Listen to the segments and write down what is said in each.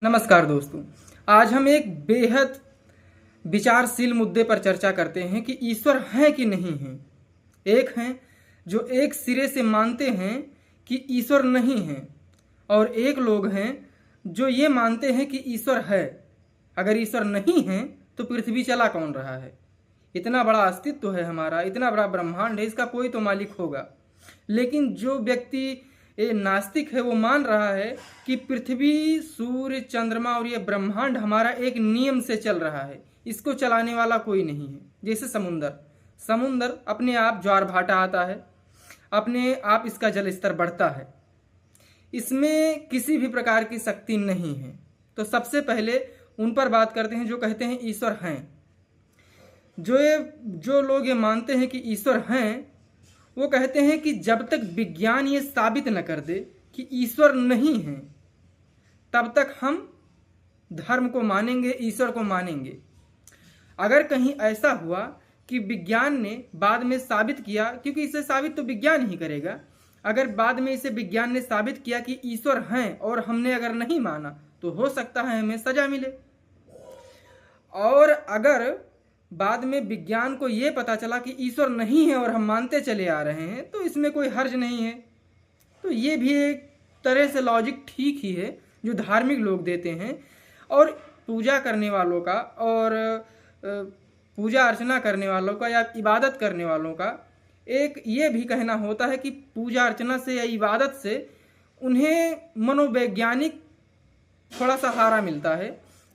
नमस्कार दोस्तों। आज हम एक बेहद विचारशील मुद्दे पर चर्चा करते हैं कि ईश्वर है कि नहीं है। एक हैं जो एक सिरे से मानते हैं कि ईश्वर नहीं है, और एक लोग हैं जो ये मानते हैं कि ईश्वर है। अगर ईश्वर नहीं है तो पृथ्वी चला कौन रहा है? इतना बड़ा अस्तित्व है हमारा, इतना बड़ा ब्रह्मांड है, इसका कोई तो मालिक होगा। लेकिन जो व्यक्ति ये नास्तिक है वो मान रहा है कि पृथ्वी, सूर्य, चंद्रमा और ये ब्रह्मांड हमारा एक नियम से चल रहा है, इसको चलाने वाला कोई नहीं है। जैसे समुंदर अपने आप ज्वार भाटा आता है, अपने आप इसका जल स्तर बढ़ता है, इसमें किसी भी प्रकार की शक्ति नहीं है। तो सबसे पहले उन पर बात करते हैं जो कहते हैं ईश्वर हैं। जो लोग ये मानते हैं कि ईश्वर हैं, वो कहते हैं कि जब तक विज्ञान ये साबित न कर दे कि ईश्वर नहीं है, तब तक हम धर्म को मानेंगे, ईश्वर को मानेंगे। अगर कहीं ऐसा हुआ कि विज्ञान ने बाद में साबित किया, क्योंकि इसे साबित तो विज्ञान ही करेगा, अगर बाद में इसे विज्ञान ने साबित किया कि ईश्वर हैं और हमने अगर नहीं माना, तो हो सकता है हमें सजा मिले। और अगर बाद में विज्ञान को ये पता चला कि ईश्वर नहीं है और हम मानते चले आ रहे हैं, तो इसमें कोई हर्ज नहीं है। तो ये भी एक तरह से लॉजिक ठीक ही है जो धार्मिक लोग देते हैं। और पूजा करने वालों का और पूजा अर्चना करने वालों का या इबादत करने वालों का एक ये भी कहना होता है कि पूजा अर्चना से या इबादत से उन्हें मनोवैज्ञानिक थोड़ा सहारा मिलता है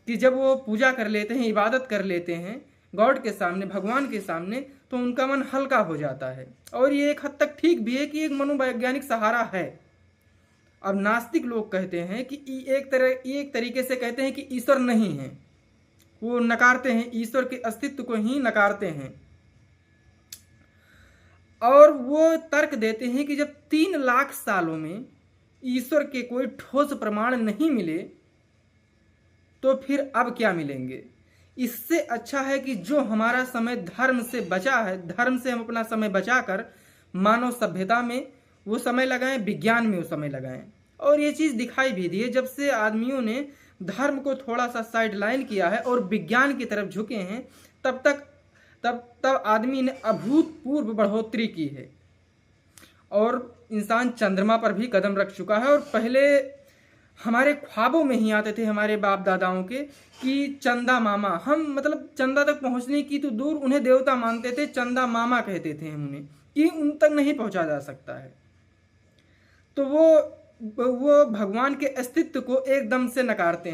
कि जब वो पूजा कर लेते हैं, इबादत कर लेते हैं गॉड के सामने, भगवान के सामने, तो उनका मन हल्का हो जाता है। और ये एक हद तक ठीक भी है कि एक मनोवैज्ञानिक सहारा है। अब नास्तिक लोग कहते हैं कि एक तरीके से कहते हैं कि ईश्वर नहीं है, वो नकारते हैं, ईश्वर के अस्तित्व को ही नकारते हैं। और वो तर्क देते हैं कि जब 3 लाख सालों में ईश्वर के कोई ठोस प्रमाण नहीं मिले, तो फिर अब क्या मिलेंगे? इससे अच्छा है कि जो हमारा समय धर्म से बचा है, धर्म से हम अपना समय बचाकर मानव सभ्यता में वो समय लगाएं, विज्ञान में वो समय लगाएं। और ये चीज़ दिखाई भी दी है, जब से आदमियों ने धर्म को थोड़ा सा साइड लाइन किया है और विज्ञान की तरफ झुके हैं, तब आदमी ने अभूतपूर्व बढ़ोतरी की है। और इंसान चंद्रमा पर भी कदम रख चुका है। और पहले हमारे ख्वाबों में ही आते थे हमारे बाप दादाओं के कि चंदा मामा, हम मतलब चंदा तक पहुंचने की तो दूर, उन्हें देवता मानते थे, चंदा मामा कहते थे हम उन्हें, कि उन तक नहीं पहुंचा जा सकता है। तो वो भगवान के अस्तित्व को एकदम से नकारते हैं।